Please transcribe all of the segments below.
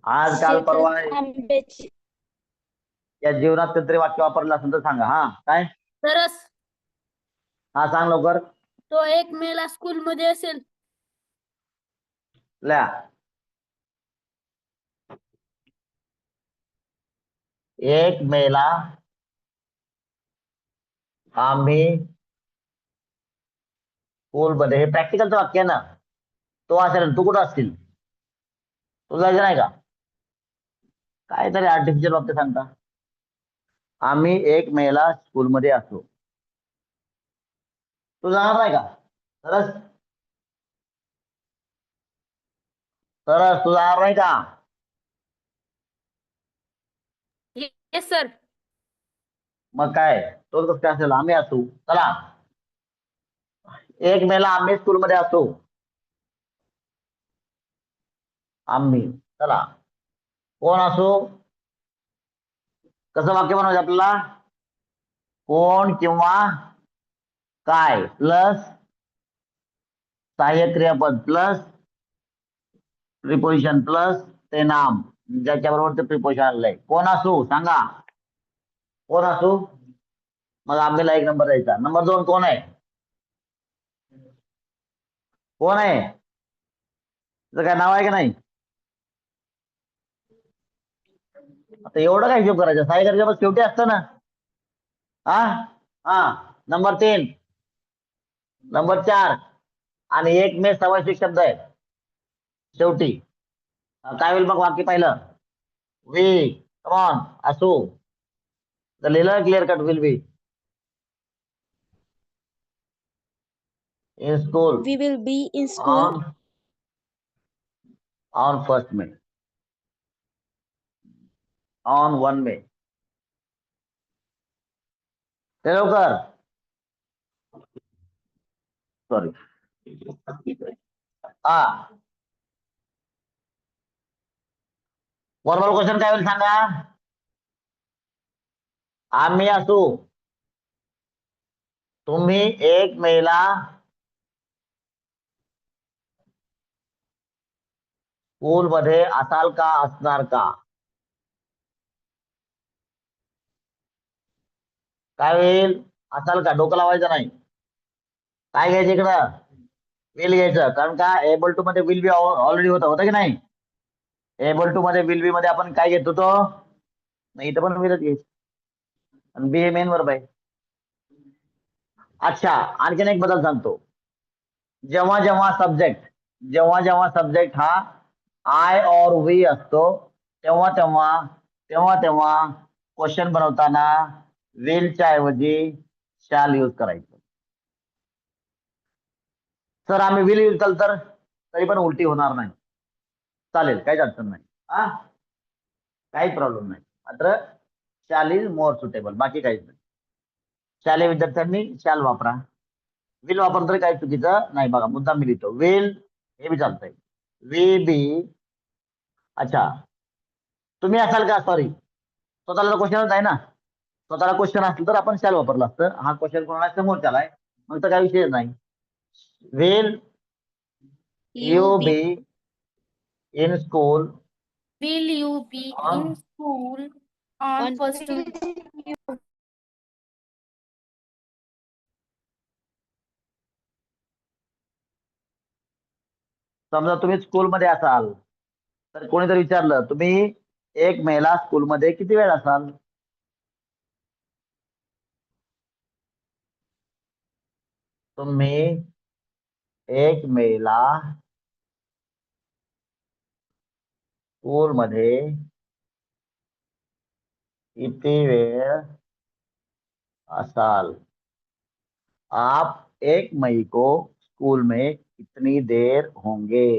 आज काल परवा शेतात आंब्याची या जीवनात कधीतरी वाक्य वापरलं असेल तर सांगा. हा काय? तरस हा सांग लवकर. तो 1 मेला स्कूलमध्ये असेल. ल्या 1 मेला आम्ही स्कूलमध्ये, हे प्रॅक्टिकलचं वाक्य आहे ना. तो असेल, तू कुठं असतील, तू जायचं नाही का? काहीतरी आर्टिफिशियल वाक्य सांगता. आम्ही 1 मेला स्कूलमध्ये असू. तू जाणार नाही का? तरच तरच तू जाणार नाही का? Yes sir. मग काय, तोच कसं काय असेल? आम्ही असू. चला, 1 मेला आम्ही स्कूलमध्ये असू. आम्ही. चला, कोण असू? कसं वाक्य बनवायचं आपल्याला? कोण किंवा काय प्लस सहाय्यक क्रियापद प्लस प्रिपोजिशन प्लस ते नाम ज्याच्याबरोबर ते प्रिपोजिशन आलंय. कोण असू सांगा. कोण असू? मग आम्हीला 1 नंबर द्यायचा. नंबर 2 कोण आहे? कोण आहे? त्याचं काय नाव आहे का नाही? आता एवढं काय हिशोब करायचं? सहाय्यक क्रियापद शेवटी असतं ना. हा हा. नंबर 3, नंबर 4 आणि 1 मे समासिक शब्द आहे शेवटी. काय होईल मग वाक्य? पाहिलं वी कमॉन असू. तर लिहिलं clear cut will be in school we will be in school on 1 may, on 1 मे. ते लवकर. सॉरी. हा, वर्बल क्वेश्चन काय होईल सांगा. आम्ही असू. तुम्ही 1 मेला स्कूलमध्ये असाल का, असणार का? काय होईल? असाल का? डोकं लावायचं नाही. काय घ्यायचं इकडं? विल घ्यायचं. कारण का एबल टू मध्ये विल बी ऑलरेडी होतं की नाही? एबल टू मध्ये विल बी मध्ये आपण काय घेत होतो? नाही, इथं पण विलच घ्यायचं. आणि बी हे मेन वर्ब आहे. अच्छा, आणखीन एक बदल सांगतो. जेव्हा जेव्हा सब्जेक्ट हा आय और वी असतो, तेव्हा तेव्हा क्वेश्चन बनवताना विलच्या ऐवजी शॅल यूज करायचं. सर आम्ही विल यूज केलं तर तरी पण उलटी होणार नाही, चालेल, काहीच अडचण नाही. हा, काहीच प्रॉब्लेम नाही. मात्र शॅल इज मोर सुटेबल, बाकी काहीच नाही. शालेय विद्यार्थ्यांनी शॅल वापरा. विल वापरलं तरी काही चुकीचं नाही. बघा, मुद्दा मी लिहितो विल, हे बी चालतंय. वी बी. अच्छा, तुम्ही असाल का? सॉरी, स्वतःला क्वेश्चनच आहे ना. स्वतःला क्वेश्चन असलं तर आपण शॅल वापरला असतं. हा क्वेश्चन कोणाला समोरच्याला आहे, मग तर काही विषय नाही. Will you be in school Will you be in school on on 1st May? समजा तुम्ही स्कूलमध्ये असाल, तर कोणीतरी विचारलं तुम्ही 1 मेला स्कूलमध्ये किती वेळ असाल? तुम्ही 1 मेला स्कूलमध्ये किती वेळ असाल? आप 1 मई को स्कूल में कितनी देर होंगे?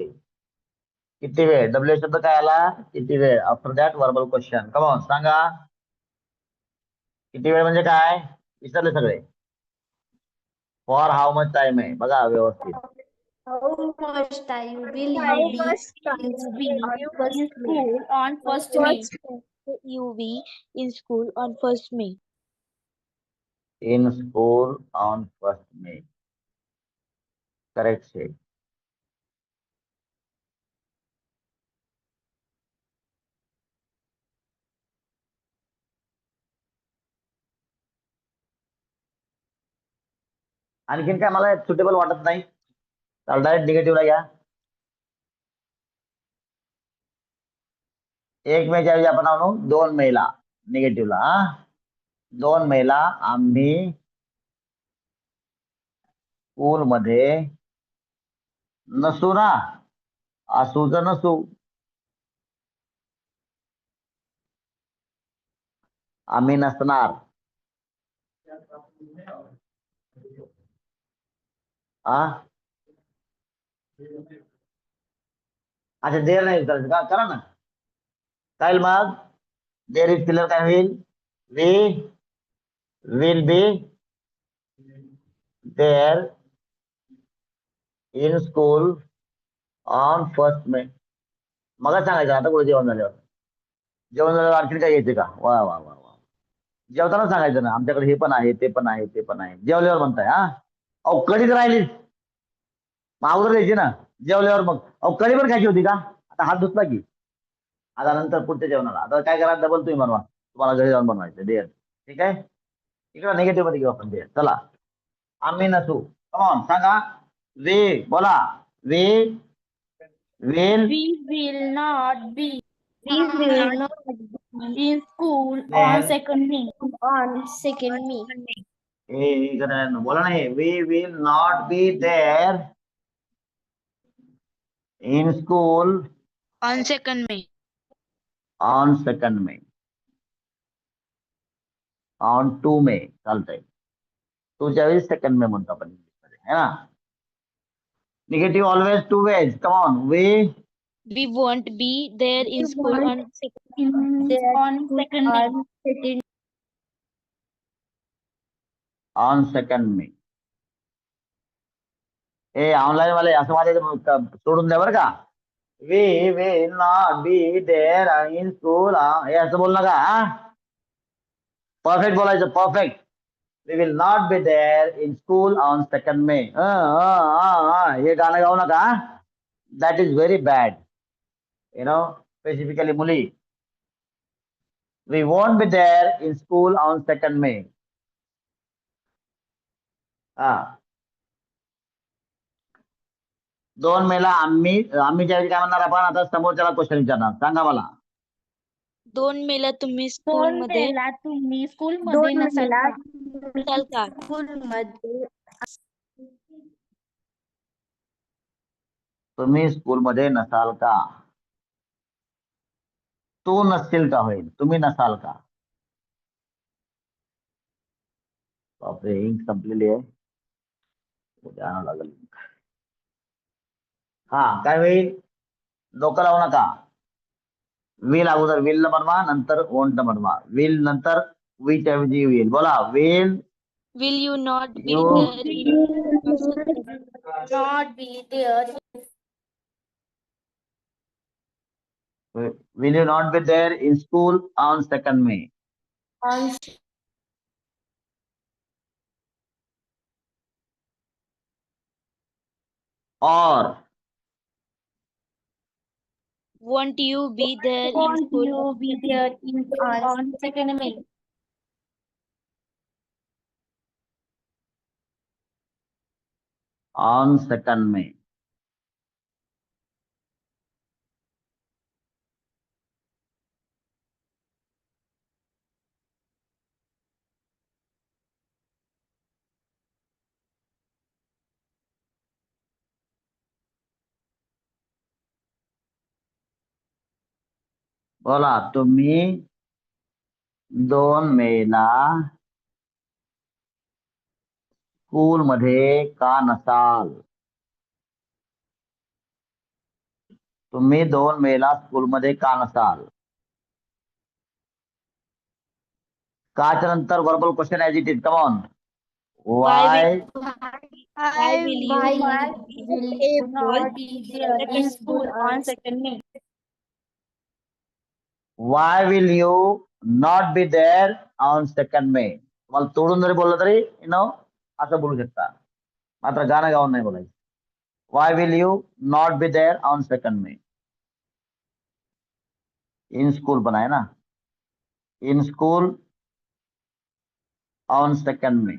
किती वेळ, डब्ल्यू शब्द काय आला? किती वेळ. After that verbal question. Come on सांगा. किती वेळ म्हणजे काय? विचारले सगळे. फॉर हाऊ मच टाइम आहे, बघा व्यवस्थित. How much time will how you be much in time will you be school on on 1st May? you be in school on 1st May? In school on 1 May. Correct से. आणखीन काय मला suitable वाटत नाही, तर direct निगेटिव्हला घ्या. 1 मेच्या ऐवजी आपण आणू 2 मेला निगेटिव्हला. 2 मेला आम्ही स्कूलमध्ये नसू ना, असू तर नसू, आम्ही नसणार. अच्छा देर नाही करायचं का, करा ना. काय मग देर इज क्लिअर काय होईल, we will be there in school on 1 May. मग सांगायचं आता पुढे जेवण झाल्यावर. जेवण झाल्यावर आणखीन काय घ्यायचे का, वा वा वा वा, जेवताना सांगायचं ना आमच्याकडे हे पण आहे ते पण आहे ते पण आहे, जेवल्यावर म्हणताय. अहो कढीच राहिलीच, मग अगोदर द्यायची ना, जेवल्यावर मग. अहो कढी पण खायची होती का, आता हात धुतला की, आता नंतर पुढच्या जेवणाला. आता काय करा, डबल तुम्ही बनवा, तुम्हाला घरी जाऊन बनवायचं देर. ठीक आहे, इकडं निगेटिव्ह मध्ये घेऊ आपण देर. चला आम्ही नसू, कॉन सांगा. वी बोला, we will We will not be We will not in school on देअर. 2nd May. on 2nd May. बोला नाही, we will not be there in school On 2nd May. On 2nd May. On 2 May चालतंय, 2च्या वेळी 2nd मे म्हणतो आपण इंग्लिशमध्ये, है ना. Negative always 2 ways. Come on, we We won't be there in school won't on 2nd there On 2nd May. on 2nd. On 2nd May. हे online वाले असं माझे सोडून द्या बरं का. We will not be there in school, हे असं बोल नका. परफेक्ट बोलायचं, perfect. We will not be there in school on 2nd May. हे गाणं गाऊ नका. That is very bad, you know, specifically मुली. We want be there in school on 2nd May. हा, 2 मेला आम्ही, आम्हीच्या ऐवजी काय म्हणणार आपण, आता समोरच्याला क्वेश्चन विचारणार. सांगा मला. 2 मेला तुम्ही स्कूल 2 मध्ये मेला तुम्ही स्कूलमध्ये 2 नसाल मेला का? नसाल का? स्कूलमध्ये तुम्ही स्कूलमध्ये नसाल का. तू नसशील का होईल, तुम्ही नसाल का. बापरे, इंक संपलेली आहे, उद्या आणावं लागेल. हा काय होईल, डोकं लावू नका. विल अगोदर विल न बनवा, नंतर वोंट न बनवा. विल नंतर वीच्या ऐवजी विल. बोला, will Will you not be you there in on 2nd? not be there will you not be there in school on 2nd May. on Or Won't you be there in won't school you be there in on 2nd May? on 2nd May. बोला, तुम्ही 2 मेला स्कूलमध्ये का नसाल. तुम्ही 2 मेला स्कूलमध्ये का नसाल. काच्या नंतर verbal question as it is. Come on. Y why will you Why not be will you able not be there in school on 2nd May? Why will you not be there on 2nd May. तुम्हाला तोडून जरी बोललं तरी असं बोलू शकता, मात्र गाणं गाऊन नाही बोलायचं. Why will you not be there on 2nd May. In school पण आहे ना, in school on 2nd May.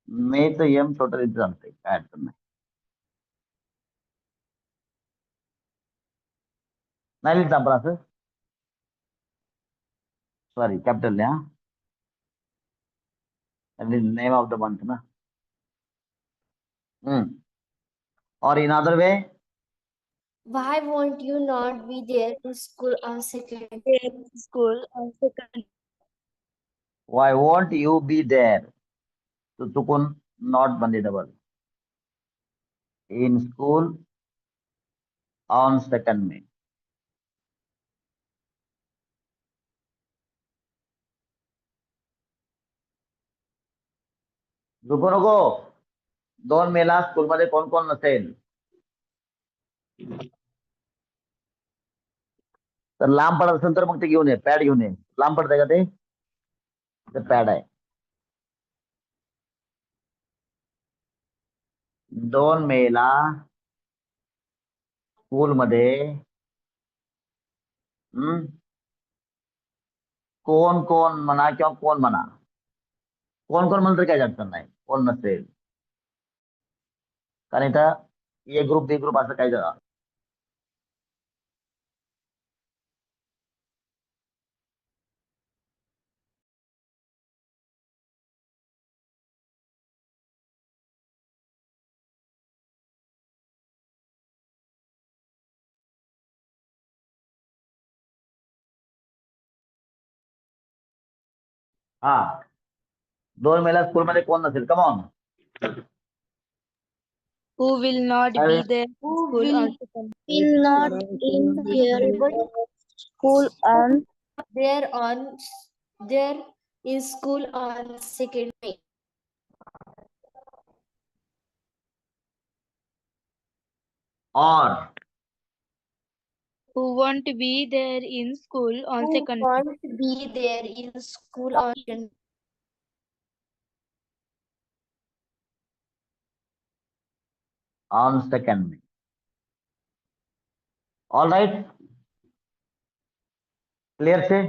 मेचं एम छोटं इथे चालतंय, काय अडचण नाही. नाही लिहित आपण असं, सॉरी कॅपिटल लिहा. नेम ऑफ द मंथ ना. और in other way, Why won't you not be there in school on second? There in school on second. Why want you be there, तो चुकून नॉट बनली double. In school on second May. चुकू नको. 2 मेला स्कूलमध्ये कोण कोण नसेल. तर लांब पडत असेल तर मग ते घेऊन ये, पॅड घेऊन ये. लांब पडतंय का ते पॅड आहे. 2 मेला स्कूलमध्ये कोण कोण म्हणा किंवा कोण म्हणा, कोण कोण म्हणलं तर काही अडचण नाही, कोण नसेल. कारण इथं ए ग्रुप बी ग्रुप असं काही झालं. हा, 2 मेला स्कूलमध्ये कोण नसेल. Come on. Who will not be there in Who school will on second? will not in here School on there on there in school on second May? और who won't be there in school on Who second. won't be there in school on second? On second May. All right, clear से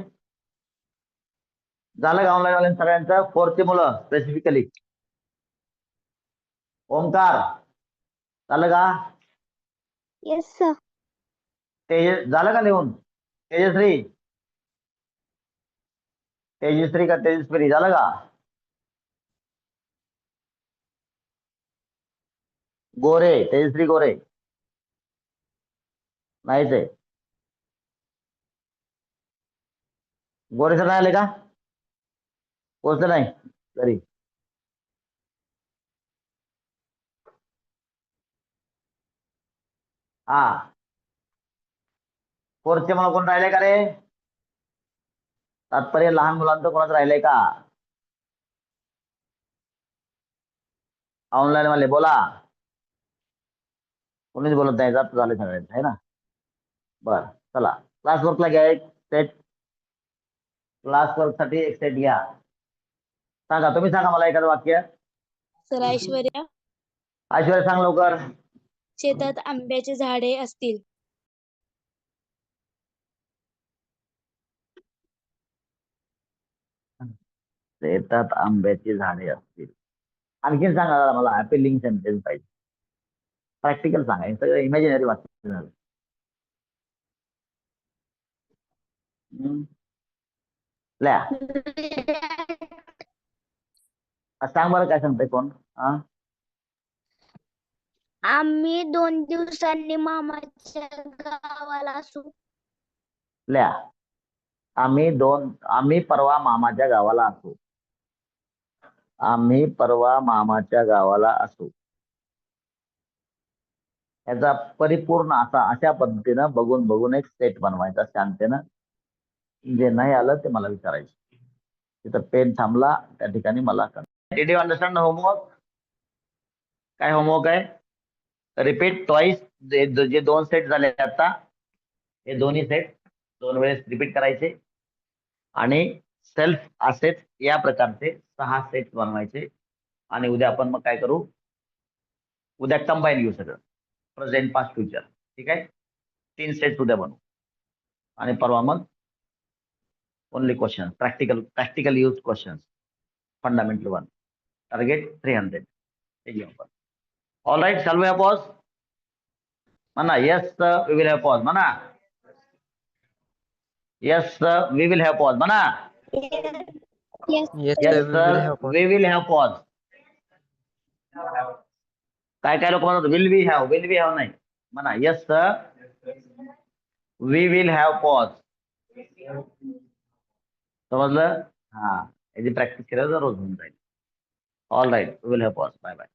झालं का online वाल्या सगळ्यांचं. 4th ची मुलं specifically. Omkar झालं का. Yes, sir. तेज झालं का लिहून. तेजश्री, तेजश्री का तेजश्री झालं का. गोरे, तेजश्री गोरे नाहीच आहे. गोरे सर नाही आले का, पोहोचले नाही घरी. हा, 4th चे मला कोण राहिले का रे. तात्पर्य लहान मुलांचं कोणाचं राहिलंय का. ऑनलाईन वाले बोला. कोणीच बोलत नाही, जात झाले सगळ्यांचं आहे ना. बर चला, क्लासवर्कला घ्या एक सेट. क्लासवर्क साठी एक सेट घ्या. सांगा, तुम्ही सांगा मला एखादं वाक्य. सर ऐश्वर्या, ऐश्वर्या सांग लवकर. शेतात आंब्याची झाडे असतील. शेतात आंब्याची झाडे असतील. आणखीन सांगा जरा मला, अपीलिंग सेंटेन्स पाहिजे. प्रॅक्टिकल सांगा, हे सगळं इमॅजिनरी वाक्य झालं. ल्या सांग बरं, काय सांगताय कोण. हा, आम्ही 2 दिवसांनी मामाच्या गावाला असू. ल्या आम्ही परवा मामाच्या गावाला असू. आम्ही परवा मामाच्या गावाला असू. याचा परिपूर्ण अशा पद्धतीनं बघून बघून एक सेट बनवायचा शांततेनं. जे नाही आलं ते मला विचारायचं. तिथं पेन थांबला त्या ठिकाणी मला डिड यू अंडरस्टँड होमवर्क. काय होमवर्क आहे. Repeat twice. जे 2 सेट झाले आता, हे दोन्ही सेट 2 वेळेस रिपीट करायचे. आणि सेल्फ असेच या प्रकारचे 6 सेट बनवायचे. आणि उद्या आपण मग काय करू, उद्या कंबाईन घेऊ सगळं, प्रेझेंट पास्ट फ्युचर. ठीक आहे, 3 सेट उद्या बनवू. आणि परवा मग only question, practical use question, fundamental 1. Target 300 हे घेऊ आपण. All right, shall we have pause? म्हणा yes we will have pause म्हणा. Yes we will have pause म्हणा. Yes. Yes, yes sir, we will have pause. We will have pause. काय काय लोक म्हणतात विल वी हॅव नाही म्हणा. Yes we will have pause. समजलं? हा, याची प्रॅक्टिस केल्यावर रोज होऊन जाईल. All right, we will have pause. Bye bye.